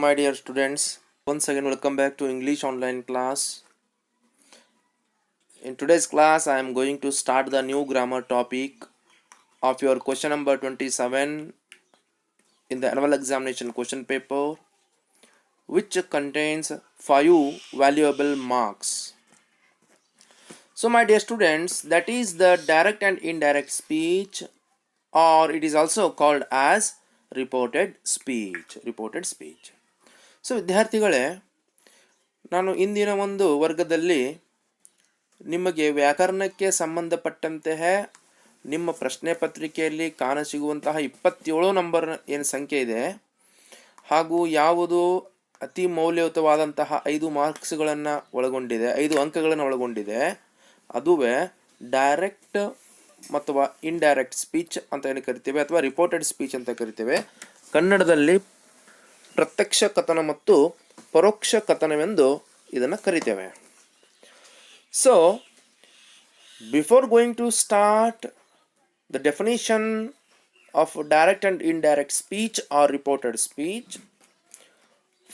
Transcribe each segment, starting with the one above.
my dear students, once again welcome back to English online class. In today's class I am going to start the new grammar topic of your question number 27 in the annual examination question paper, which contains 5 valuable marks. So my dear students, that is the direct and indirect speech, or it is also called as reported speech. So ವಿದ್ಯಾರ್ಥಿಗಳೇ, ನಾನು ಇಂದಿನ ಒಂದು ವರ್ಗದಲ್ಲಿ ನಿಮಗೆ ವ್ಯಾಕರಣಕ್ಕೆ ಸಂಬಂಧಪಟ್ಟಂತಹ ನಿಮ್ಮ ಪ್ರಶ್ನೆ ಪತ್ರಿಕೆಯಲ್ಲಿ ಕಾಣಸಿಗುವಂತಹ 27 ನಂಬರ್ ಏನು ಸಂಖ್ಯೆ ಇದೆ ಹಾಗೂ ಯಾವುದು ಅತಿ ಮೌಲ್ಯಯುತವಾದಂತಹ 5 ಮಾರ್ಕ್ಸ್ಗಳನ್ನು ಒಳಗೊಂಡಿದೆ, 5 ಅಂಕಗಳನ್ನು ಒಳಗೊಂಡಿದೆ, ಅದುವೇ ಡೈರೆಕ್ಟ್ ಅಥವಾ ಇಂಡೈರೆಕ್ಟ್ ಸ್ಪೀಚ್ ಅಂತ ಏನು ಕರಿತೇವೆ ಅಥವಾ ರಿಪೋರ್ಟೆಡ್ ಸ್ಪೀಚ್ ಅಂತ ಕರಿತೇವೆ. ಕನ್ನಡದಲ್ಲಿ ಪ್ರತ್ಯಕ್ಷ ಕಥನ ಮತ್ತು ಪರೋಕ್ಷ ಕಥನವೆಂದು ಇದನ್ನು ಕರಿತೇವೆ. So before going to start the definition of direct and indirect speech or reported speech,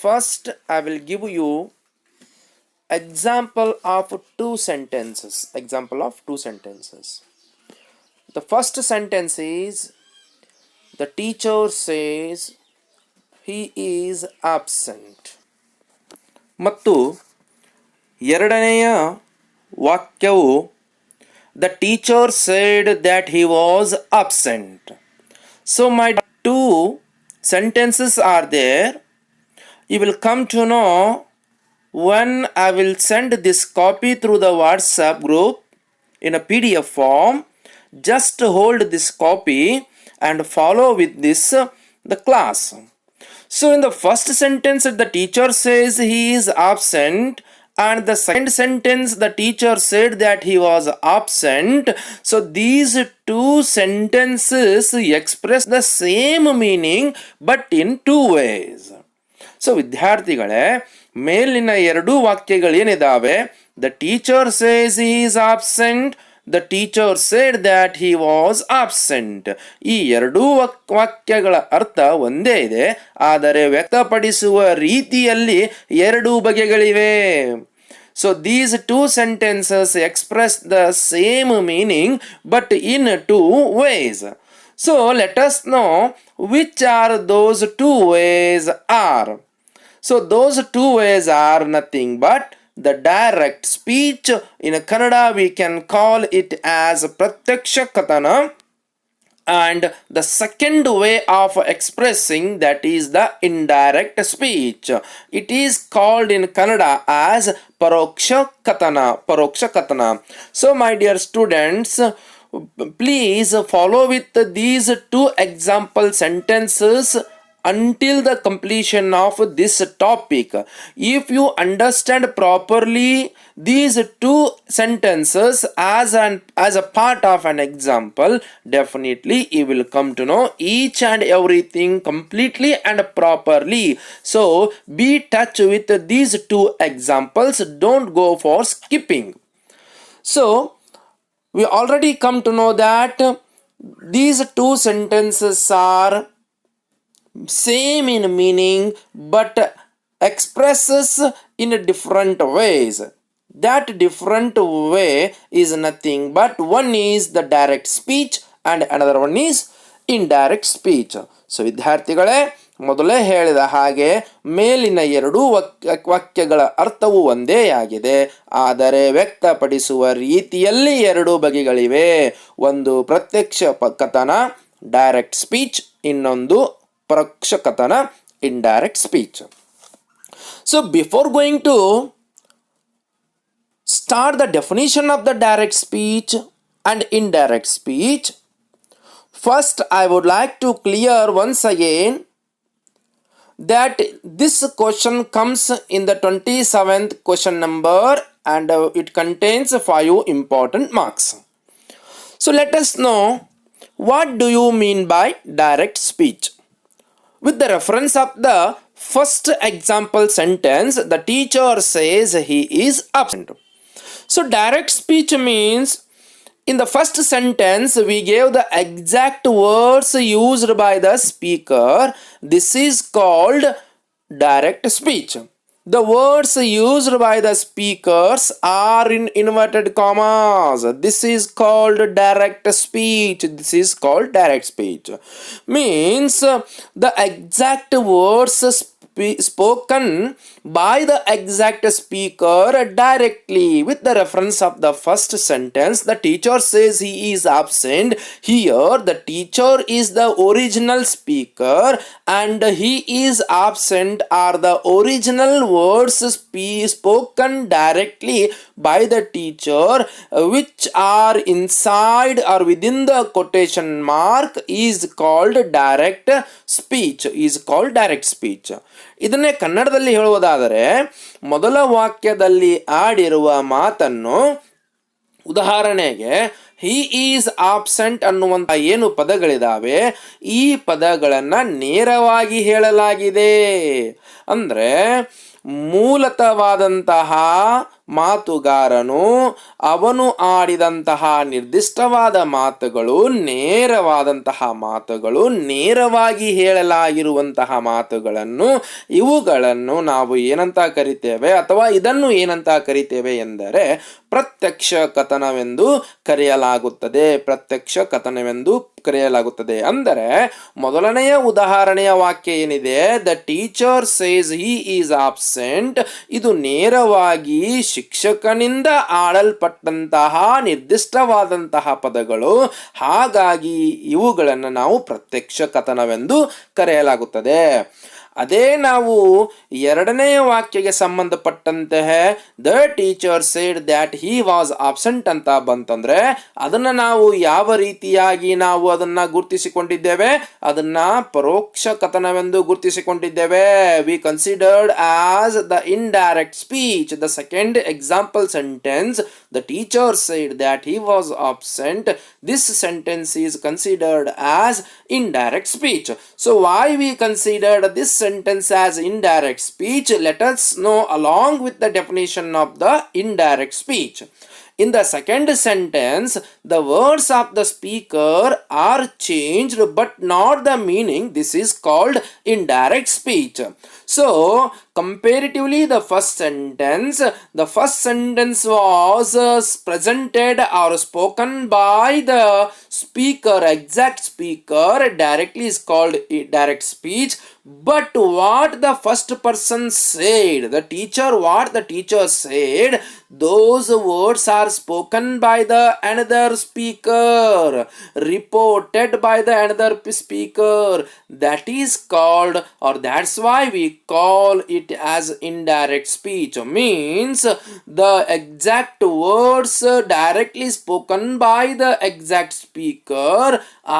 first I will give you example of two sentences. The first sentence is, the teacher says he is absent. ಮತ್ತು ಎರಡನೆಯ ವಾಕ್ಯವು the teacher said that he was absent. So my two sentences are there. You will come to know when I will send this copy through the WhatsApp group in a PDF form. Just hold this copy and follow with this the class. So in the first sentence the teacher says he is absent, and the second sentence the teacher said that he was absent. So these two sentences express the same meaning but in two ways. So ವಿದ್ಯಾರ್ಥಿಗಳೇ, ಮೇಲಿನ ಎರಡೂ ವಾಕ್ಯಗಳೇನಿದ್ದಾವೆ, the teacher says he is absent, the teacher said that he was absent. ಈ ಎರಡೂ ವಾಕ್ಯಗಳ ಅರ್ಥ ಒಂದೇ ಇದೆ, ಆದರೆ ವ್ಯಕ್ತಪಡಿಸುವ ರೀತಿಯಲ್ಲಿ ಎರಡೂ ಬಗೆಗಳಿವೆ. So these two sentences express the same meaning but in two ways. So let us know which are those two ways are. So those two ways are nothing but the direct speech. In Kannada we can call it as pratyaksha kathana, and the second way of expressing that is the indirect speech. It is called in Kannada as paroksha kathana. So my dear students, please follow with these two example sentences until the completion of this topic. If you understand properly these two sentences as a part of an example, definitely you will come to know each and everything completely and properly. So be touch with these two examples, don't go for skipping. So we already come to know that these two sentences are same in meaning but expresses in different ways. That different way is nothing but one is the direct speech and another one is indirect speech. So ವಿದ್ಯಾರ್ಥಿಗಳೇ, ಮೊದಲೇ ಹೇಳಿದ ಹಾಗೆ ಮೇಲಿನ ಎರಡೂ ವಾಕ್ಯಗಳ ಅರ್ಥವು ಒಂದೇ ಆಗಿದೆ, ಆದರೆ ವ್ಯಕ್ತಪಡಿಸುವ ರೀತಿಯಲ್ಲಿ ಎರಡೂ ಬಗೆಗಳಿವೆ. ಒಂದು ಪ್ರತ್ಯಕ್ಷ ಕಥನ ಡೈರೆಕ್ಟ್ ಸ್ಪೀಚ್, ಇನ್ನೊಂದು ಪರೋಕ್ಷ ಕಥನ indirect speech. So before going to start the definition of the direct speech and indirect speech, first I would like to clear once again that this question comes in the 27th question number and it contains 5 important marks. So let us know, what do you mean by direct speech? With the reference of the first example sentence, the teacher says he is absent. So direct speech means, in the first sentence we gave the exact words used by the speaker. This is called direct speech. The words used by the speakers are in inverted commas. This is called direct speech. This is called direct speech. Means the exact words spoken by the exact speaker directly with the reference of the first sentence. The teacher says he is absent. Here the teacher is the original speaker and he is absent are the original words spoken directly by the teacher, which are inside or within the quotation mark is called direct speech. ಇದನ್ನೇ ಕನ್ನಡದಲ್ಲಿ ಹೇಳುವುದಾದರೆ ಮೊದಲ ವಾಕ್ಯದಲ್ಲಿ ಆಡಿರುವ ಮಾತನ್ನು, ಉದಾಹರಣೆಗೆ ಹಿ is absent ಅನ್ನುವಂಥ ಏನು ಪದಗಳಿದಾವೆ, ಈ ಪದಗಳನ್ನು ನೇರವಾಗಿ ಹೇಳಲಾಗಿದೆ. ಅಂದರೆ ಮೂಲತವಾದಂತಹ ಮಾತುಗಾರನು ಅವನು ಆಡಿದಂತಹ ನಿರ್ದಿಷ್ಟವಾದ ಮಾತುಗಳು, ನೇರವಾದಂತಹ ಮಾತುಗಳು, ನೇರವಾಗಿ ಹೇಳಲಾಗಿರುವಂತಹ ಮಾತುಗಳನ್ನು, ಇವುಗಳನ್ನು ನಾವು ಏನಂತ ಕರಿತೇವೆ ಅಥವಾ ಇದನ್ನು ಏನಂತ ಕರಿತೇವೆ ಎಂದರೆ ಪ್ರತ್ಯಕ್ಷ ಕಥನವೆಂದು ಕರೆಯಲಾಗುತ್ತದೆ. ಪ್ರತ್ಯಕ್ಷ ಕಥನವೆಂದು ಕರೆಯಲಾಗುತ್ತದೆ. ಅಂದರೆ ಮೊದಲನೆಯ ಉದಾಹರಣೆಯ ವಾಕ್ಯ ಏನಿದೆ, the teacher says he is absent, ಇದು ನೇರವಾಗಿ ಶಿಕ್ಷಕನಿಂದ ಆಡಲ್ಪಟ್ಟಂತಹ ನಿರ್ದಿಷ್ಟವಾದಂತಹ ಪದಗಳು. ಹಾಗಾಗಿ ಇವುಗಳನ್ನು ನಾವು ಪ್ರತ್ಯಕ್ಷ ಕಥನವೆಂದು ಕರೆಯಲಾಗುತ್ತದೆ. ಅದೇ ನಾವು ಎರಡನೆಯ ವಾಕ್ಯಕ್ಕೆ ಸಂಬಂಧಪಟ್ಟಂತೆ the teacher said that he was absent ಅಂತ ಬಂತಂದ್ರೆ ಅದನ್ನು ನಾವು ಯಾವ ರೀತಿಯಾಗಿ ನಾವು ಅದನ್ನು ಗುರುತಿಸಿಕೊಂಡಿದ್ದೇವೆ, ಅದನ್ನ ಪರೋಕ್ಷ ಕಥನವೆಂದು ಗುರುತಿಸಿಕೊಂಡಿದ್ದೇವೆ. We considered as the indirect speech. The second example sentence, the teacher said that he was absent, this sentence is considered as indirect speech. So why we considered this sentence as indirect speech? Let us know along with the definition of the indirect speech. In the second sentence, the words of the speaker are changed but not the meaning. This is called indirect speech. So, comparatively the first sentence was presented or spoken by the speaker, exact speaker, directly is called direct speech. But what the first person said, what the teacher said, those words are spoken by the another speaker, reported by the another speaker. That is called, or that's why we call it as indirect speech. Means the exact words directly spoken by the exact speaker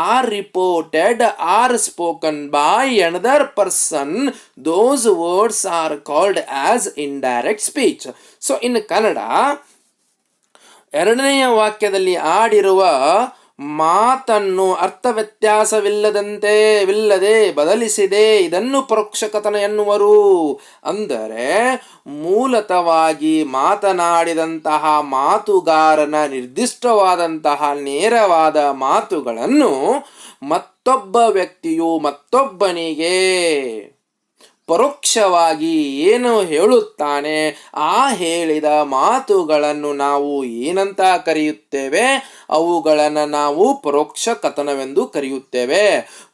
are reported, are spoken by another person. Those words are called as indirect speech. So in Kannada, ಎರಡನೆಯ ವಾಕ್ಯದಲ್ಲಿ ಆಡಿರುವ ಮಾತನ್ನು ಅರ್ಥ ವ್ಯತ್ಯಾಸವಿಲ್ಲದೆ ಬದಲಿಸಿದೆ, ಇದನ್ನು ಪರೋಕ್ಷ ಕಥನ ಎನ್ನುವರು. ಅಂದರೆ ಮೂಲತವಾಗಿ ಮಾತನಾಡಿದಂತಹ ಮಾತುಗಾರನ ನಿರ್ದಿಷ್ಟವಾದಂತಹ ನೇರವಾದ ಮಾತುಗಳನ್ನು ಮತ್ತೊಬ್ಬ ವ್ಯಕ್ತಿಯು ಮತ್ತೊಬ್ಬನಿಗೆ ಪರೋಕ್ಷವಾಗಿ ಏನು ಹೇಳುತ್ತಾನೆ, ಆ ಹೇಳಿದ ಮಾತುಗಳನ್ನು ನಾವು ಏನಂತ ಕರೆಯುತ್ತೇವೆ, ಅವುಗಳನ್ನು ನಾವು ಪರೋಕ್ಷ ಕಥನವೆಂದು ಕರೆಯುತ್ತೇವೆ.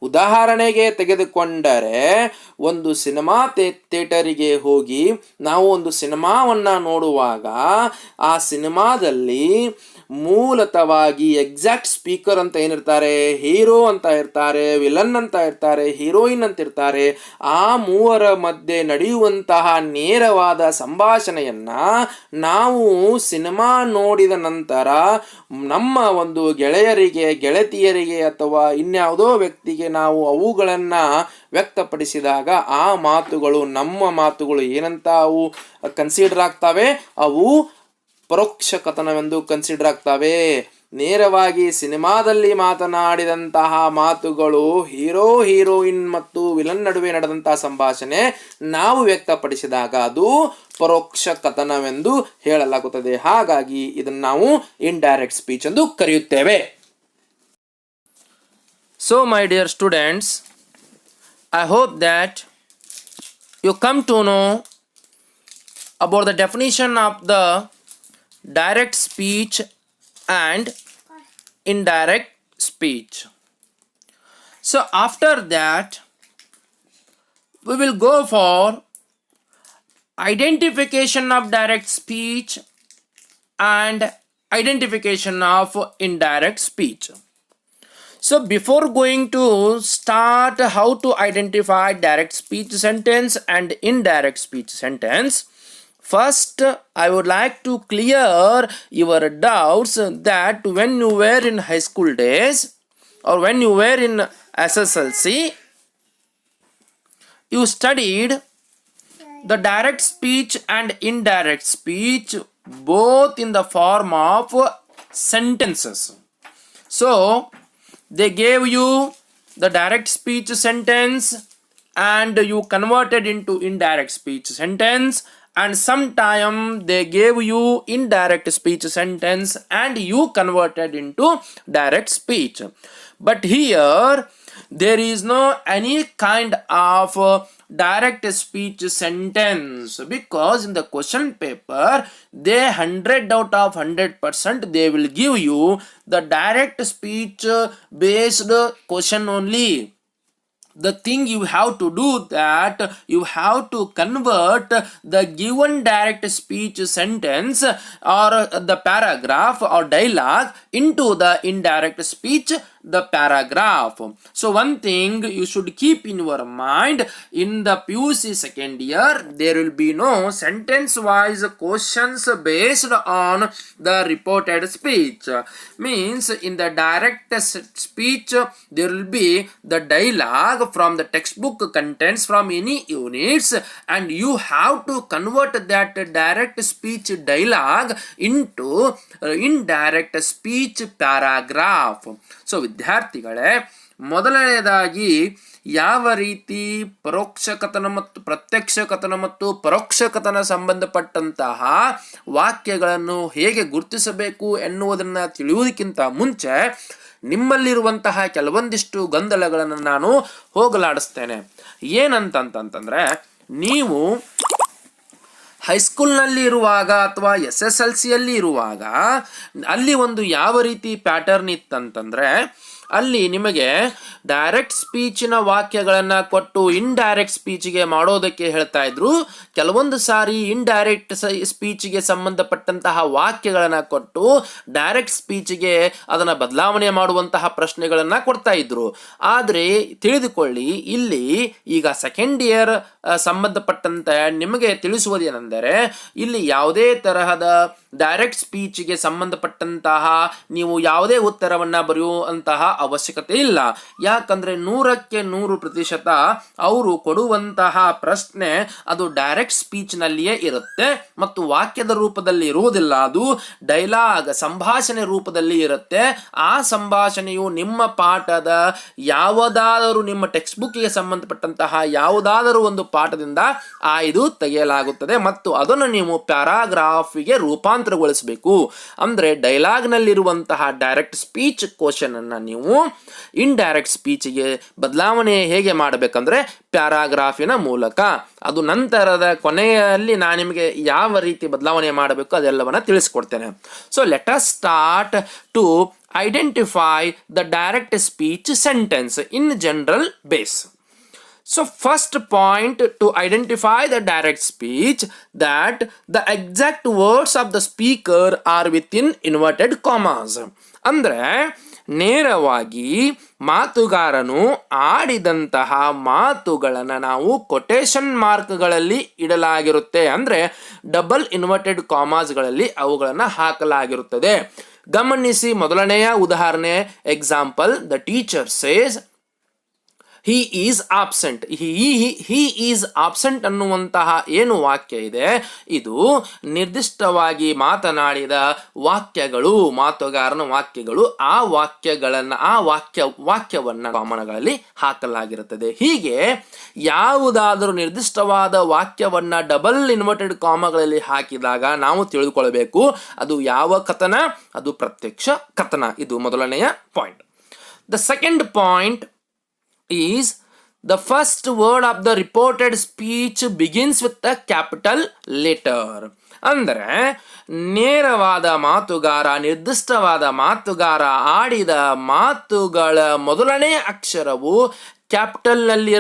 ಉದಾಹರಣೆಗೆ ತೆಗೆದುಕೊಂಡರೆ, ಒಂದು ಸಿನಿಮಾ ಥಿಯೇಟರಿಗೆ ಹೋಗಿ ನಾವು ಒಂದು ಸಿನಿಮಾವನ್ನು ನೋಡುವಾಗ ಆ ಸಿನಿಮಾದಲ್ಲಿ ಮೂಲತವಾಗಿ ಎಕ್ಸಾಕ್ಟ್ ಸ್ಪೀಕರ್ ಅಂತ ಏನಿರ್ತಾರೆ, ಹೀರೋ ಅಂತ ಇರ್ತಾರೆ, ವಿಲನ್ ಅಂತ ಇರ್ತಾರೆ, ಹೀರೋಯಿನ್ ಅಂತ ಇರ್ತಾರೆ. ಆ ಮೂವರ ಮಧ್ಯೆ ನಡೆಯುವಂತಹ ನೇರವಾದ ಸಂಭಾಷಣೆಯನ್ನ ನಾವು ಸಿನಿಮಾ ನೋಡಿದ ನಂತರ ನಮ್ಮ ಒಂದು ಗೆಳೆಯರಿಗೆ, ಗೆಳತಿಯರಿಗೆ ಅಥವಾ ಇನ್ಯಾವುದೋ ವ್ಯಕ್ತಿಗೆ ನಾವು ಅವುಗಳನ್ನ ವ್ಯಕ್ತಪಡಿಸಿದಾಗ ಆ ಮಾತುಗಳು ನಮ್ಮ ಮಾತುಗಳು ಏನಂತ ಅವು ಕನ್ಸಿಡರ್ ಆಗ್ತವೆ, ಅವು ಪರೋಕ್ಷ ಕಥನವೆಂದು ಕನ್ಸಿಡರ್ ಆಗ್ತವೆ. ನೇರವಾಗಿ ಸಿನಿಮಾದಲ್ಲಿ ಮಾತನಾಡಿದಂತಹ ಮಾತುಗಳು, ಹೀರೋ ಹೀರೋಯಿನ್ ಮತ್ತು ವಿಲನ್ ನಡುವೆ ನಡೆದಂತಹ ಸಂಭಾಷಣೆ ನಾವು ವ್ಯಕ್ತಪಡಿಸಿದಾಗ ಅದು ಪರೋಕ್ಷ ಕಥನವೆಂದು ಹೇಳಲಾಗುತ್ತದೆ. ಹಾಗಾಗಿ ಇದನ್ನು ನಾವು ಇಂಡೈರೆಕ್ಟ್ ಸ್ಪೀಚ್ ಎಂದು ಕರೆಯುತ್ತೇವೆ. So my dear students, I hope that you come to know about the definition of the direct speech and indirect speech. So after that, we will go for identification of direct speech and identification of indirect speech. So before going to start how to identify direct speech sentence and indirect speech sentence, first I would like to clear your doubts that when you were in high school days or when you were in SSLC, you studied the direct speech and indirect speech both in the form of sentences. So they gave you the direct speech sentence and you converted into indirect speech sentence, and sometime they gave you indirect speech sentence and you converted into direct speech. But here there is no any kind of direct speech sentence, because in the question paper they 100 out of 100% they will give you the direct speech based question only. The thing you have to do that you have to convert the given direct speech sentence or the paragraph or dialogue into the indirect speech, the paragraph. So one thing you should keep in your mind, in the PUC second year there will be no sentence wise questions based on the reported speech. Means in the direct speech there will be the dialogue from the textbook contents from any units, and you have to convert that direct speech dialogue into indirect speech paragraph. So ವಿದ್ಯಾರ್ಥಿಗಳೇ, ಮೊದಲನೆಯದಾಗಿ ಯಾವ ರೀತಿ ಪರೋಕ್ಷ ಕಥನ ಮತ್ತು ಪ್ರತ್ಯಕ್ಷ ಕಥನ ಮತ್ತು ಪರೋಕ್ಷ ಕಥನ ಸಂಬಂಧಪಟ್ಟಂತಹ ವಾಕ್ಯಗಳನ್ನು ಹೇಗೆ ಗುರುತಿಸಬೇಕು ಎನ್ನುವುದನ್ನು ತಿಳಿಯುವುದಕ್ಕಿಂತ ಮುಂಚೆ ನಿಮ್ಮಲ್ಲಿರುವಂತಹ ಕೆಲವೊಂದಿಷ್ಟು ಗೊಂದಲಗಳನ್ನು ನಾನು ಹೋಗಲಾಡಿಸ್ತೇನೆ. ಏನಂತಂತಂದ್ರೆ, ನೀವು ಹೈಸ್ಕೂಲ್ನಲ್ಲಿ ಇರುವಾಗ ಅಥವಾ SSLCಯಲ್ಲಿ ಇರುವಾಗ ಅಲ್ಲಿ ಒಂದು ಯಾವ ರೀತಿ ಪ್ಯಾಟರ್ನ್ ಇತ್ತಂತಂದರೆ, ಅಲ್ಲಿ ನಿಮಗೆ ಡೈರೆಕ್ಟ್ ಸ್ಪೀಚಿನ ವಾಕ್ಯಗಳನ್ನು ಕೊಟ್ಟು ಇಂಡೈರೆಕ್ಟ್ ಸ್ಪೀಚಿಗೆ ಮಾಡೋದಕ್ಕೆ ಹೇಳ್ತಾ ಇದ್ರು. ಕೆಲವೊಂದು ಸಾರಿ ಇಂಡೈರೆಕ್ಟ್ ಸ್ಪೀಚಿಗೆ ಸಂಬಂಧಪಟ್ಟಂತಹ ವಾಕ್ಯಗಳನ್ನು ಕೊಟ್ಟು ಡೈರೆಕ್ಟ್ ಸ್ಪೀಚಿಗೆ ಅದನ್ನು ಬದಲಾವಣೆ ಮಾಡುವಂತಹ ಪ್ರಶ್ನೆಗಳನ್ನು ಕೊಡ್ತಾ ಇದ್ರು. ಆದರೆ ತಿಳಿದುಕೊಳ್ಳಿ, ಇಲ್ಲಿ ಈಗ ಸೆಕೆಂಡ್ ಇಯರ್ ಸಂಬಂಧಪಟ್ಟಂತೆ ನಿಮಗೆ ತಿಳಿಸುವುದೇನೆಂದರೆ, ಇಲ್ಲಿ ಯಾವುದೇ ತರಹದ ಡೈರೆಕ್ಟ್ ಸ್ಪೀಚಿಗೆ ಸಂಬಂಧಪಟ್ಟಂತಹ ನೀವು ಯಾವುದೇ ಉತ್ತರವನ್ನು ಬರೆಯುವಂತಹ ಅವಶ್ಯಕತೆ ಇಲ್ಲ. ಯಾಕಂದ್ರೆ 100% ಅವರು ಕೊಡುವಂತಹ ಪ್ರಶ್ನೆ ಅದು ಡೈರೆಕ್ಟ್ ಸ್ಪೀಚ್ ನಲ್ಲಿಯೇ ಇರುತ್ತೆ ಮತ್ತು ವಾಕ್ಯದ ರೂಪದಲ್ಲಿ ಇರುವುದಿಲ್ಲ. ಅದು ಡೈಲಾಗ್, ಸಂಭಾಷಣೆ ರೂಪದಲ್ಲಿ ಇರುತ್ತೆ. ಆ ಸಂಭಾಷಣೆಯು ನಿಮ್ಮ ಪಾಠದ ಯಾವುದಾದರೂ ನಿಮ್ಮ ಟೆಕ್ಸ್ಟ್ ಬುಕ್ಗೆ ಸಂಬಂಧಪಟ್ಟಂತಹ ಯಾವುದಾದರೂ ಒಂದು ಪಾಠದಿಂದ ಆಯ್ದು ತೆಗೆಯಲಾಗುತ್ತದೆ ಮತ್ತು ಅದನ್ನು ನೀವು ಪ್ಯಾರಾಗ್ರಾಫಿಗೆ ರೂಪಾಂತರಗೊಳಿಸಬೇಕು. ಅಂದ್ರೆ ಡೈಲಾಗ್ ನಲ್ಲಿರುವಂತಹ ಡೈರೆಕ್ಟ್ ಸ್ಪೀಚ್ ಕ್ವಶನ್ ಅನ್ನ ನೀವು ಇಂಡೈರೆಕ್ಟ್ ಸ್ಪೀಚಿಗೆ ಬದಲಾವಣೆ ಹೇಗೆ ಮಾಡಬೇಕಂದ್ರೆ ಪ್ಯಾರಾಗ್ರಾಫಿನ ಮೂಲಕ. ಅದು ನಂತರದ ಕೊನೆಯಲ್ಲಿ ನಾನು ನಿಮಗೆ ಯಾವ ರೀತಿ ಬದಲಾವಣೆ ಮಾಡಬೇಕು ಅದೆಲ್ಲವನ್ನ ತಿಳಿಸ್ಕೊಡ್ತೇನೆ. So let us start to identify the direct speech sentence in general base. So first point to identify the direct speech, that the exact words of the speaker are within inverted commas. ಅಂದ್ರೆ ನೇರವಾಗಿ ಮಾತುಗಾರನು ಆಡಿದಂತಹ ಮಾತುಗಳನ್ನು ನಾವು quotation ಮಾರ್ಕ್ಗಳಲ್ಲಿ ಇಡಲಾಗಿರುತ್ತೆ. ಅಂದರೆ double inverted ಕಾಮಾಸ್ಗಳಲ್ಲಿ ಅವುಗಳನ್ನು ಹಾಕಲಾಗಿರುತ್ತದೆ. ಗಮನಿಸಿ, ಮೊದಲನೆಯ ಉದಾಹರಣೆ example, the teacher says he is absent. he is absent ಅನ್ನುವಂತಹ ಏನು ವಾಕ್ಯ ಇದೆ, ಇದು ನಿರ್ದಿಷ್ಟವಾಗಿ ಮಾತನಾಡಿದ ವಾಕ್ಯಗಳು, ಮಾತುಗಾರನ ವಾಕ್ಯಗಳು. ಆ ವಾಕ್ಯಗಳನ್ನು ವಾಕ್ಯವನ್ನು ಕಾಮನಗಳಲ್ಲಿ ಹಾಕಲಾಗಿರುತ್ತದೆ. ಹೀಗೆ ಯಾವುದಾದರೂ ನಿರ್ದಿಷ್ಟವಾದ ವಾಕ್ಯವನ್ನ ಡಬಲ್ ಇನ್ವರ್ಟೆಡ್ ಕಾಮಗಳಲ್ಲಿ ಹಾಕಿದಾಗ ನಾವು ತಿಳಿದುಕೊಳ್ಳಬೇಕು ಅದು ಯಾವ ಕಥನ, ಅದು ಪ್ರತ್ಯಕ್ಷ ಕಥನ. ಇದು ಮೊದಲನೆಯ point. The second point is the first word of the reported speech begins with a capital letter. ಅಂದರೆ ನೇರವಾದ ಮಾತುಗಾರ, ನಿರ್ದಿಷ್ಟವಾದ ಮಾತುಗಾರ ಆಡಿದ ಮಾತುಗಳ ಮೊದಲನೇ ಅಕ್ಷರವು ಕ್ಯಾಪಿಟಲ್ನಲ್ಲಿ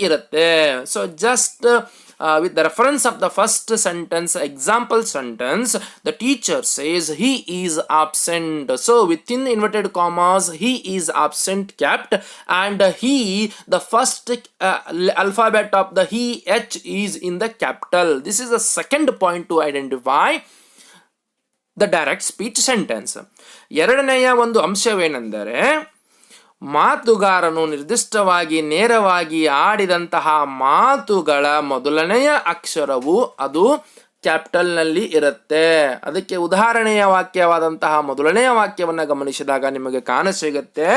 ಇರುತ್ತೆ. So just with the reference of the first sentence, example sentence, the teacher says he is absent. So within inverted commas, he is absent kept, and he, the first alphabet of the he, H, is in the capital. This is the second point to identify the direct speech sentence. ಎರಡನೆಯ ಒಂದು ಅಂಶವೇನೆಂದರೆ ಮಾತುಗಾರನು ನಿರ್ದಿಷ್ಟವಾಗಿ ನೇರವಾಗಿ ಆಡಿದಂತಹ ಮಾತುಗಳ ಮೊದಲನೆಯ ಅಕ್ಷರವು ಅದು ಕ್ಯಾಪಿಟಲ್ನಲ್ಲಿ ಇರುತ್ತೆ. ಅದಕ್ಕೆ ಉದಾಹರಣೆಯ ವಾಕ್ಯವಾದಂತಹ ಮೊದಲನೆಯ ವಾಕ್ಯವನ್ನು ಗಮನಿಸಿದಾಗ ನಿಮಗೆ ಕಾಣಸಿಗುತ್ತೆ.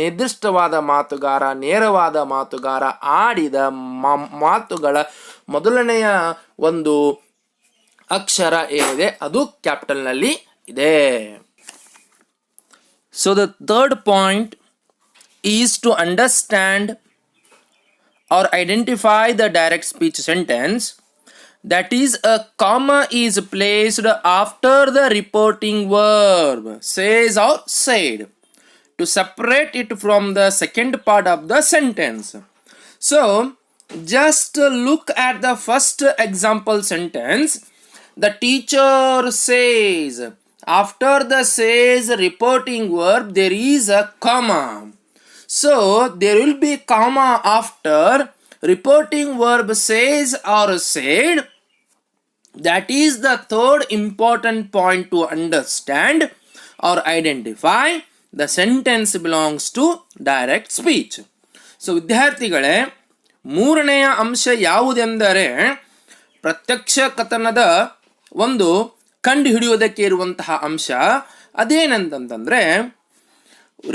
ನಿರ್ದಿಷ್ಟವಾದ ಮಾತುಗಾರ, ನೇರವಾದ ಮಾತುಗಾರ ಆಡಿದ ಮಾತುಗಳ ಮೊದಲನೆಯ ಒಂದು ಅಕ್ಷರ ಏನಿದೆ ಅದು ಕ್ಯಾಪಿಟಲ್ನಲ್ಲಿ ಇದೆ. So the third point is to understand or identify the direct speech sentence. That is, a comma is placed after the reporting verb, says or said, to separate it from the second part of the sentence. So just look at the first example sentence. The teacher says, after the says reporting verb there is a comma. So there will be comma after reporting verb says or said. That is the third important point to understand or identify the sentence belongs to direct speech. So ವಿದ್ಯಾರ್ಥಿಗಳೇ, ಮೂರನೆಯ ಅಂಶ ಯಾವುದೆಂದರೆ ಪ್ರತ್ಯಕ್ಷ ಕಥನದ ಒಂದು ಕಂಡುಹಿಡಿಯುವುದಕ್ಕೆ ಇರುವಂತಹ ಅಂಶ. ಅದೇನಂತಂದ್ರೆ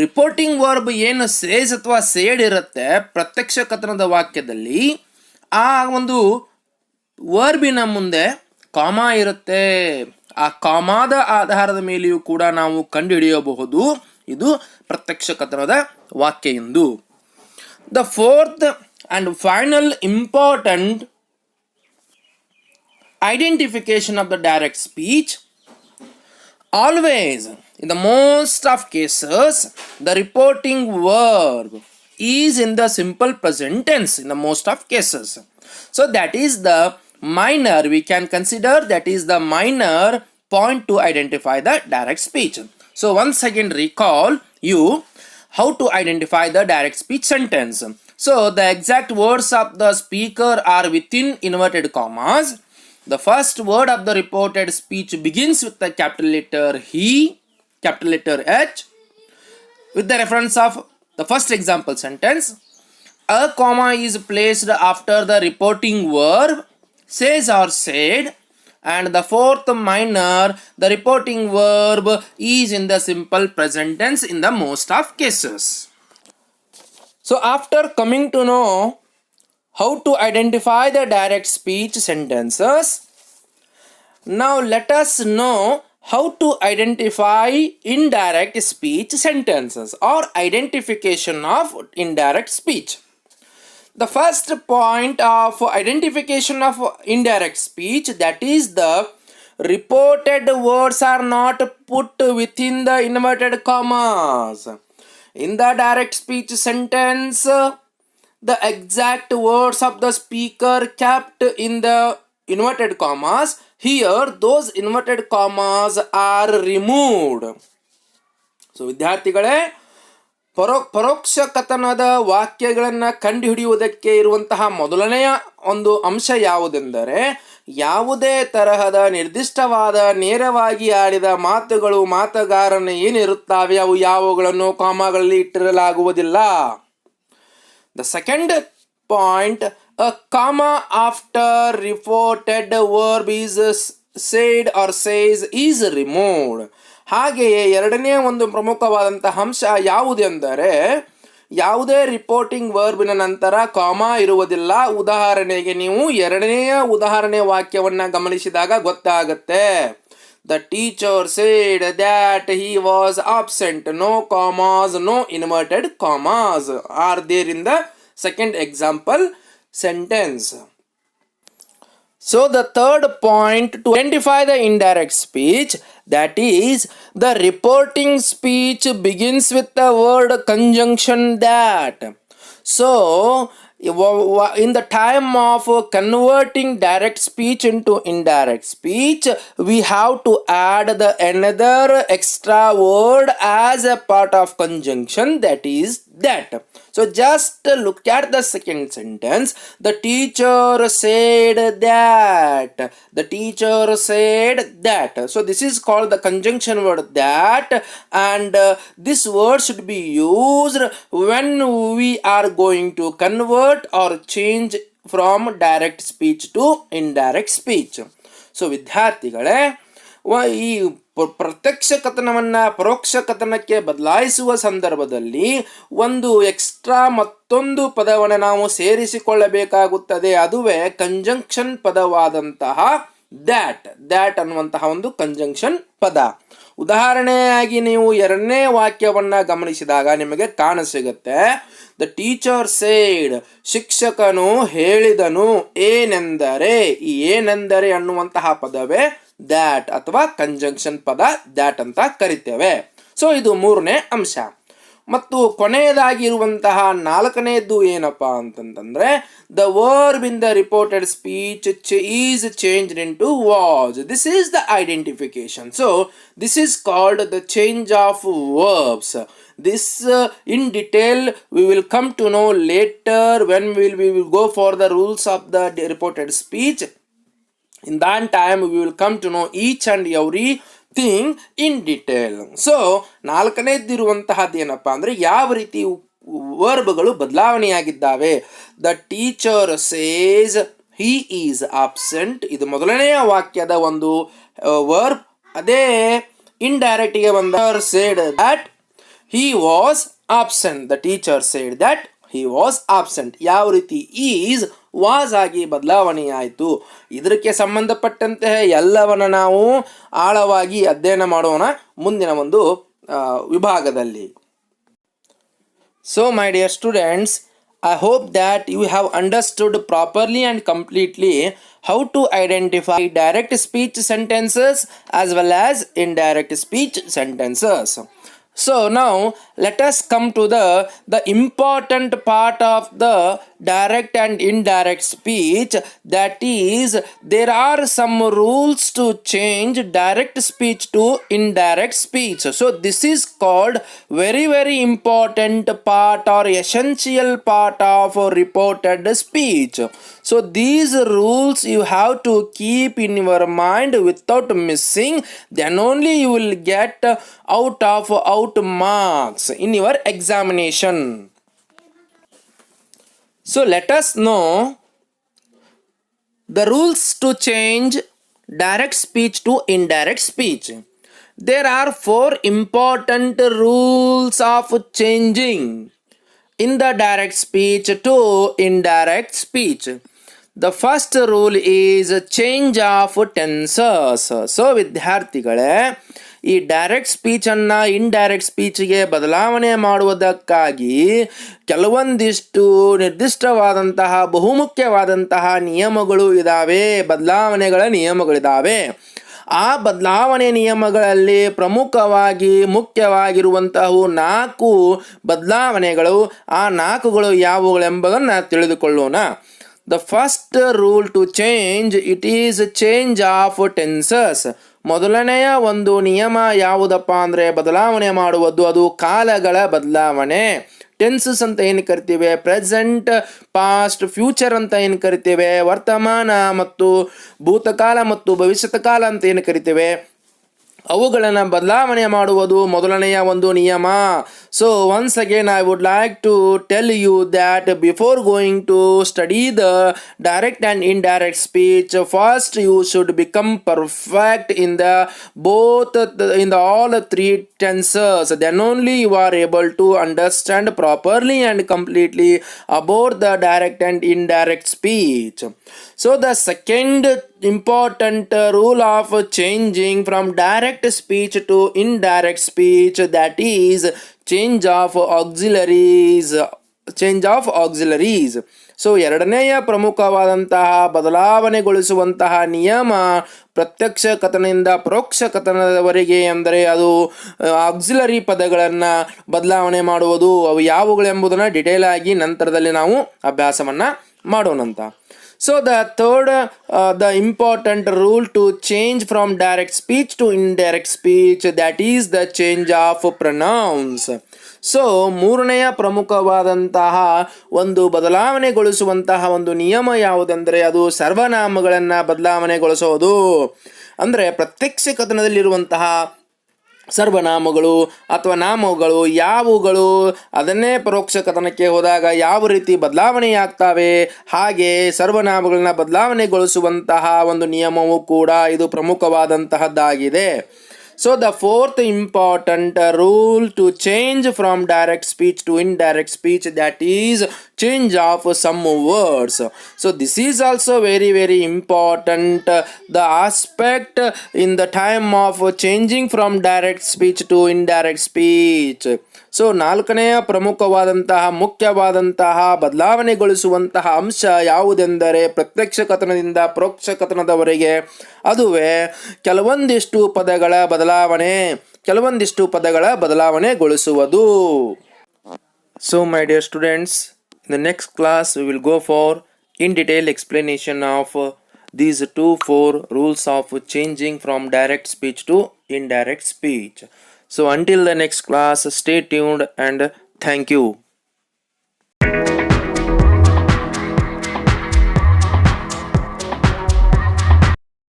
reporting verb ಏನು says ಅಥವಾ ಸೇಡ್ ಇರುತ್ತೆ ಪ್ರತ್ಯಕ್ಷ ಕಥನದ ವಾಕ್ಯದಲ್ಲಿ, ಆ ಒಂದು ವರ್ಬಿನ ಮುಂದೆ ಕಾಮಾ ಇರುತ್ತೆ. ಆ ಕಾಮಾದ ಆಧಾರದ ಮೇಲೆಯೂ ಕೂಡ ನಾವು ಕಂಡುಹಿಡಿಯಬಹುದು ಇದು ಪ್ರತ್ಯಕ್ಷ ಕಥನದ ವಾಕ್ಯ ಎಂದು. The fourth and final important identification of the direct speech: always, in the most of cases, the reporting verb is in the simple present tense in the most of cases. So that is the minor, we can consider that is the minor point to identify the direct speech. So once again recall you how to identify the direct speech sentence. So the exact words of the speaker are within inverted commas. The first word of the reported speech begins with the capital letter he, capital letter H. With the reference of the first example sentence, a comma is placed after the reporting verb says or said, and the fourth minor, the reporting verb is in the simple present tense in the most of cases. So after coming to know how to identify the direct speech sentences, now let us know how to identify indirect speech sentences or identification of indirect speech. The first point of identification of indirect speech, that is the reported words are not put within the inverted commas. In the direct speech sentence, the exact words of the speaker kept in the inverted commas. Here those inverted commas are removed. So ವಿದ್ಯಾರ್ಥಿಗಳೇ, ಪರೋಕ್ಷ ಕಥನದ ವಾಕ್ಯಗಳನ್ನು ಕಂಡುಹಿಡಿಯುವುದಕ್ಕೆ ಇರುವಂತಹ ಮೊದಲನೆಯ ಒಂದು ಅಂಶ ಯಾವುದೆಂದರೆ, ಯಾವುದೇ ತರಹದ ನಿರ್ದಿಷ್ಟವಾದ ನೇರವಾಗಿ ಆಡಿದ ಮಾತುಗಳು ಮಾತುಗಾರನ ಏನಿರುತ್ತವೆ ಅವು ಯಾವುಗಳನ್ನು ಕಾಮಾಗಳಲ್ಲಿ ಇಟ್ಟಿರಲಾಗುವುದಿಲ್ಲ. The second point, a comma after reported verb is said or says is removed. ಹಾಗೆಯೇ ಎರಡನೇ ಒಂದು ಪ್ರಮುಖವಾದಂತಹ ಅಂಶ ಯಾವುದೆಂದರೆ, ಯಾವುದೇ ರಿಪೋರ್ಟಿಂಗ್ ವರ್ಬಿನ ನಂತರ ಕಾಮಾ ಇರುವುದಿಲ್ಲ. ಉದಾಹರಣೆಗೆ ನೀವು ಎರಡನೆಯ ಉದಾಹರಣೆ ವಾಕ್ಯವನ್ನು ಗಮನಿಸಿದಾಗ ಗೊತ್ತಾಗುತ್ತೆ. The teacher said that he was absent. No commas, no inverted commas are there in the second example sentence. So the third point to identify the indirect speech, that is the reporting speech begins with the word conjunction that. So in the time of converting direct speech into indirect speech, we have to add the another extra word as a part of conjunction, that is that. So just look at the second sentence. The teacher said that. The teacher said that. So this is called the conjunction word that, and this word should be used when we are going to convert or change from direct speech to indirect speech. So ವಿದ್ಯಾರ್ಥಿಗಳೇ, ಈ ಪ್ರತ್ಯಕ್ಷ ಕಥನವನ್ನು ಪರೋಕ್ಷ ಕಥನಕ್ಕೆ ಬದಲಾಯಿಸುವ ಸಂದರ್ಭದಲ್ಲಿ ಒಂದು extra ಮತ್ತೊಂದು ಪದವನ್ನು ನಾವು ಸೇರಿಸಿಕೊಳ್ಳಬೇಕಾಗುತ್ತದೆ. ಅದುವೇ ಕಂಜಂಕ್ಷನ್ ಪದವಾದಂತಹ ದ್ಯಾಟ್ ಅನ್ನುವಂತಹ ಒಂದು ಕಂಜಂಕ್ಷನ್ ಪದ. ಉದಾಹರಣೆಯಾಗಿ ನೀವು ಎರಡನೇ ವಾಕ್ಯವನ್ನು ಗಮನಿಸಿದಾಗ ನಿಮಗೆ ಕಾಣಸಿಗುತ್ತೆ. ದ ಟೀಚರ್ ಸೇಡ್, ಶಿಕ್ಷಕನು ಹೇಳಿದನು ಏನೆಂದರೆ. ಈ ಏನೆಂದರೆ ಅನ್ನುವಂತಹ ಪದವೇ ದ್ಯಾಟ್ ಅಥವಾ ಕಂಜಂಕ್ಷನ್ ಪದ ದ್ಯಾಟ್ ಅಂತ ಕರಿತೇವೆ. ಸೊ ಇದು ಮೂರನೇ ಅಂಶ. ಮತ್ತು ಕೊನೆಯದಾಗಿರುವಂತಹ ನಾಲ್ಕನೆಯದ್ದು ಏನಪ್ಪಾ ಅಂತಂತಂದ್ರೆ, the verb in the reported speech is changed into was. This is the identification. So this is called the change of verbs. This in detail we will come to know later when we will go for the rules of the reported speech. In that time we will come to know each and every thing in detail. So ನಾಲ್ಕನೇದಿರುವಂತಹದ್ದು ಏನಪ್ಪ ಅಂದರೆ ಯಾವ ರೀತಿ ವರ್ಬ್ಗಳು ಬದಲಾವಣೆಯಾಗಿದ್ದಾವೆ. The teacher says he is absent, ಇದು ಮೊದಲನೆಯ ವಾಕ್ಯದ ಒಂದು ವರ್ಬ್. ಅದೇ ಇಂಡೈರೆಕ್ಟ್ಗೆ ಬಂದ said that he was absent. The teacher said that he was absent. ಯಾವ ರೀತಿ ಈಸ್ ವಾಸ್ ಆಗಿ ಬದಲಾವಣೆಯಾಯಿತು, ಇದಕ್ಕೆ ಸಂಬಂಧಪಟ್ಟಂತೆ ಎಲ್ಲವನ್ನ ನಾವು ಆಳವಾಗಿ ಅಧ್ಯಯನ ಮಾಡೋಣ ಮುಂದಿನ ಒಂದು ವಿಭಾಗದಲ್ಲಿ. So my dear students, I hope that you have understood properly and completely how to identify direct speech sentences as well as indirect speech sentences. So now let us come to the important part of the direct and indirect speech, that is there are some rules to change direct speech to indirect speech. So this is called very important part or essential part of reported speech. So these rules you have to keep in your mind without missing, then only you will get out marks in your examination. So let us know the rules to change direct speech to indirect speech. There are 4 important rules of changing in the direct speech to indirect speech. The first rule is change of tenses. So ವಿದ್ಯಾರ್ಥಿಗಳೇ, ಈ direct ಸ್ಪೀಚನ್ನು indirect ಸ್ಪೀಚ್ಗೆ ಬದಲಾವಣೆ ಮಾಡುವುದಕ್ಕಾಗಿ ಕೆಲವೊಂದಿಷ್ಟು ನಿರ್ದಿಷ್ಟವಾದಂತಹ ಬಹುಮುಖ್ಯವಾದಂತಹ ನಿಯಮಗಳು ಇದ್ದಾವೆ, ಬದಲಾವಣೆಗಳ ನಿಯಮಗಳಿದ್ದಾವೆ. ಆ ಬದಲಾವಣೆ ನಿಯಮಗಳಲ್ಲಿ ಪ್ರಮುಖವಾಗಿ ಮುಖ್ಯವಾಗಿರುವಂತಹ 4 ಬದಲಾವಣೆಗಳು, ಆ 4ಗಳು ಯಾವುಗಳೆಂಬುದನ್ನು ತಿಳಿದುಕೊಳ್ಳೋಣ. The first rule to change, it is change of tenses. ಮೊದಲನೆಯ ಒಂದು ನಿಯಮ ಯಾವುದಪ್ಪ ಅಂದರೆ ಬದಲಾವಣೆ ಮಾಡುವುದು, ಅದು ಕಾಲಗಳ ಬದಲಾವಣೆ. ಟೆನ್ಸಸ್ ಅಂತ ಏನು ಕರಿತೀವಿ, ಪ್ರೆಸೆಂಟ್, ಪಾಸ್ಟ್, ಫ್ಯೂಚರ್ ಅಂತ ಏನು ಕರಿತೇವೆ, ವರ್ತಮಾನ ಮತ್ತು ಭೂತಕಾಲ ಮತ್ತು ಭವಿಷ್ಯತ್ ಕಾಲ ಅಂತ ಏನು ಕರಿತೇವೆ, ಅವುಗಳನ್ನು ಬದಲಾವಣೆ ಮಾಡುವುದು ಮೊದಲನೆಯ ಒಂದು ನಿಯಮ. So once again I would like to tell you that before going to study the direct and indirect speech, first you should become perfect in the both in the all 3 tenses. Then only you are able to understand properly and completely about the direct and indirect speech. So the second important rule of changing from direct speech to indirect speech, that is change of auxiliaries. So ಎರಡನೆಯ ಪ್ರಮುಖವಾದಂತಹ ಬದಲಾವಣೆಗೊಳಿಸುವಂತಹ ನಿಯಮ ಪ್ರತ್ಯಕ್ಷ ಕಥನದಿಂದ ಪರೋಕ್ಷ ಕಥನದವರೆಗೆ, ಅಂದರೆ ಅದು auxiliary ಪದಗಳನ್ನು ಬದಲಾವಣೆ ಮಾಡುವುದು ಅವು ಯಾವುಗಳೆಂಬುದನ್ನು ಡಿಟೇಲ್ ಆಗಿ ನಂತರದಲ್ಲಿ ನಾವು ಅಭ್ಯಾಸವನ್ನು ಮಾಡೋಣಂತ. So the third, the important rule to change from direct speech to indirect speech, that is the change of pronouns. So ಮೂರನೆಯ ಪ್ರಮುಖವಾದಂತಹ ಒಂದು ಬದಲಾವಣೆಗೊಳಿಸುವಂತಹ ಒಂದು ನಿಯಮ ಯಾವುದೆಂದರೆ ಅದು ಸರ್ವನಾಮಗಳನ್ನು ಬದಲಾವಣೆಗೊಳಿಸೋದು. ಅಂದರೆ ಪ್ರತ್ಯಕ್ಷ ಕಥನದಲ್ಲಿರುವಂತಹ ಸರ್ವನಾಮಗಳು ಅಥವಾ ನಾಮಗಳು ಯಾವುಗಳು ಅದನ್ನೇ ಪರೋಕ್ಷ ಕಥನಕ್ಕೆ ಹೋದಾಗ ಯಾವ ರೀತಿ ಬದಲಾವಣೆಯಾಗ್ತವೆ, ಹಾಗೆ ಸರ್ವನಾಮಗಳನ್ನ ಬದಲಾವಣೆಗೊಳಿಸುವಂತಹ ಒಂದು ನಿಯಮವು ಕೂಡ ಇದು ಪ್ರಮುಖವಾದಂತಹದ್ದಾಗಿದೆ. So the fourth important rule to change from direct speech to indirect speech, that is change of some words. So this is also very important, the aspect in the time of changing from direct speech to indirect speech. So ನಾಲ್ಕನೆಯ ಪ್ರಮುಖವಾದಂತಹ ಮುಖ್ಯವಾದಂತಹ ಬದಲಾವಣೆಗೊಳಿಸುವಂತಹ ಅಂಶ ಯಾವುದೆಂದರೆ ಪ್ರತ್ಯಕ್ಷ ಕಥನದಿಂದ ಪರೋಕ್ಷ ಕಥನದವರೆಗೆ ಅದುವೇ ಕೆಲವೊಂದಿಷ್ಟು ಪದಗಳ ಬದಲಾವಣೆಗೊಳಿಸುವುದು. So my dear students, in the next class we will go for in detail explanation of these 4 rules of changing from direct speech to indirect speech. So until the next class, stay tuned and thank you.